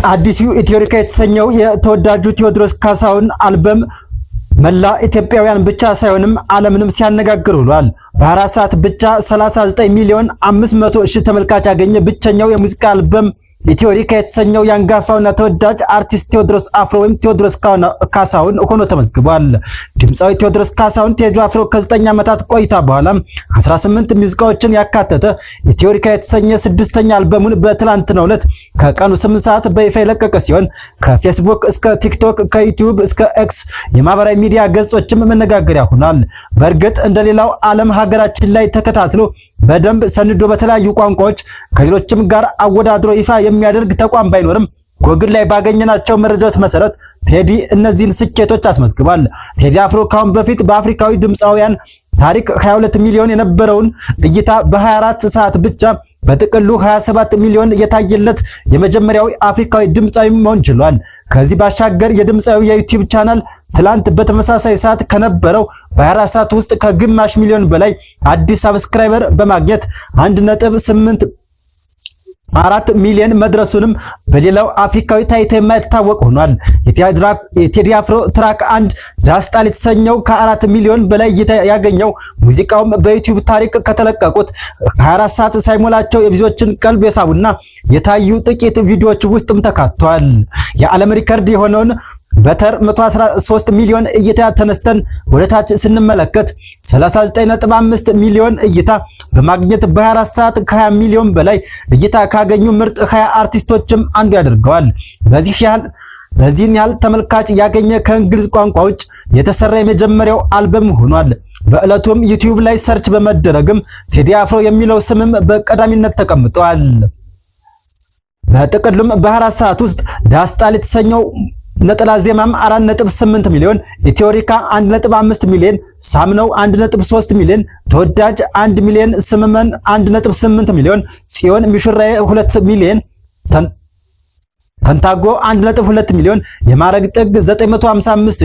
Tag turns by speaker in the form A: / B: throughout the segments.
A: አዲሱ ኢትዮሪካ የተሰኘው የተወዳጁ ቴዎድሮስ ካሳሁን አልበም መላ ኢትዮጵያውያን ብቻ ሳይሆንም ዓለምንም ሲያነጋግር ውሏል። በ4 ሰዓት ብቻ 39 ሚሊዮን 500 ሺህ ተመልካች ያገኘ ብቸኛው የሙዚቃ አልበም ኢትዮሪካ የተሰኘው ያንጋፋውና ተወዳጅ አርቲስት ቴዎድሮስ አፍሮ ወይም ቴዎድሮስ ካሳሁን ሆኖ ተመዝግቧል። ድምጻዊ ቴዎድሮስ ካሳሁን ቴዲ አፍሮ ከ9 ዓመታት ቆይታ በኋላ 18 ሙዚቃዎችን ያካተተ ኢትዮሪካ የተሰኘ 6ኛ አልበሙን በትላንትናው ዕለት ከቀኑ 8 ሰዓት በይፋ የለቀቀ ሲሆን ከፌስቡክ እስከ ቲክቶክ ከዩቲዩብ እስከ ኤክስ የማህበራዊ ሚዲያ ገጾችም መነጋገሪያ ሆኗል። በእርግጥ እንደሌላው ዓለም ሀገራችን ላይ ተከታትሎ በደንብ ሰንዶ በተለያዩ ቋንቋዎች ከሌሎችም ጋር አወዳድሮ ይፋ የሚያደርግ ተቋም ባይኖርም ጎግል ላይ ባገኘናቸው መረጃዎች መሰረት ቴዲ እነዚህን ስኬቶች አስመዝግቧል። ቴዲ አፍሮ ካሁን በፊት በአፍሪካዊ ድምጻውያን ታሪክ 22 ሚሊዮን የነበረውን እይታ በ24 ሰዓት ብቻ በጥቅሉ 27 ሚሊዮን የታየለት የመጀመሪያው አፍሪካዊ ድምጻዊ መሆን ችሏል። ከዚህ ባሻገር የድምጻዊ የዩቲዩብ ቻናል ትላንት በተመሳሳይ ሰዓት ከነበረው በ24 ሰዓት ውስጥ ከግማሽ ሚሊዮን በላይ አዲስ ሰብስክራይበር በማግኘት 1.84 ሚሊዮን መድረሱንም በሌላው አፍሪካዊ ታይቶ የማይታወቅ ሆኗል። የቴዲ አፍሮ ትራክ 1 ዳስጣል የተሰኘው ከ4 ሚሊዮን በላይ ያገኘው ሙዚቃውም በዩቲዩብ ታሪክ ከተለቀቁት 24 ሰዓት ሳይሞላቸው የብዙዎችን ቀልብ የሳቡና የታዩ ጥቂት ቪዲዮዎች ውስጥም ተካቷል። የዓለም ሪከርድ የሆነውን በተር 113 ሚሊዮን እይታ ተነስተን ወደታች ስንመለከት 39.5 ሚሊዮን እይታ በማግኘት በ24 ሰዓት ከ20 ሚሊዮን በላይ እይታ ካገኙ ምርጥ 20 አርቲስቶችም አንዱ ያደርገዋል። በዚህን ያህል ተመልካች ያገኘ ከእንግሊዝ ቋንቋ ውጭ የተሰራ የመጀመሪያው አልበም ሆኗል። በዕለቱም ዩቲዩብ ላይ ሰርች በመደረግም ቴዲ አፍሮ የሚለው ስምም በቀዳሚነት ተቀምጧል። በጥቅሉም በ24 ሰዓት ውስጥ ዳስጣል የተሰኘው ነጠላ ዜማም 4.8 ሚሊዮን፣ ኢትዮሪካ 1.5 ሚሊዮን፣ ሳምነው 1.3 ሚሊዮን፣ ተወዳጅ 1 ሚሊዮን፣ ስምመን 1.8 ሚሊዮን፣ ጽዮን ሚሽራዬ 2 ሚሊዮን፣ ተንታጎ 1.2 ሚሊዮን፣ የማረግ ጥግ 955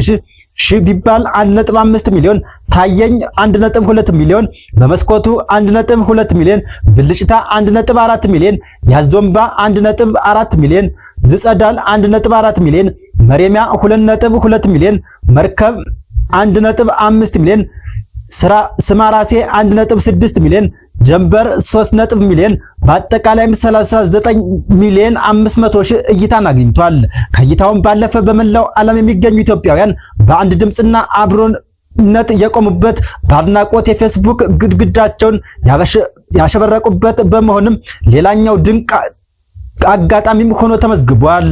A: ሺህ ቢባል 1.5 ሚሊዮን፣ ታየኝ 1.2 ሚሊዮን፣ በመስኮቱ 1.2 ሚሊዮን፣ ብልጭታ 1.4 ሚሊዮን፣ ያዞምባ 1.4 ሚሊዮን፣ ዝጸዳል 1.4 ሚሊዮን፣ መሬሚያ 2.2 ሚሊዮን፣ መርከብ 1.5 ሚሊዮን፣ ስማራሴ 1.6 ሚሊዮን፣ ጀንበር 3 ሚሊዮን፣ በአጠቃላይም 39 ሚሊዮን 500 ሺህ እይታን አግኝቷል። ከእይታውም ባለፈ በመላው ዓለም የሚገኙ ኢትዮጵያውያን በአንድ ድምጽና አብሮነት የቆሙበት በአድናቆት የፌስቡክ ግድግዳቸውን ያሸበረቁበት በመሆንም ሌላኛው ድንቅ አጋጣሚም ሆኖ ተመዝግቧል።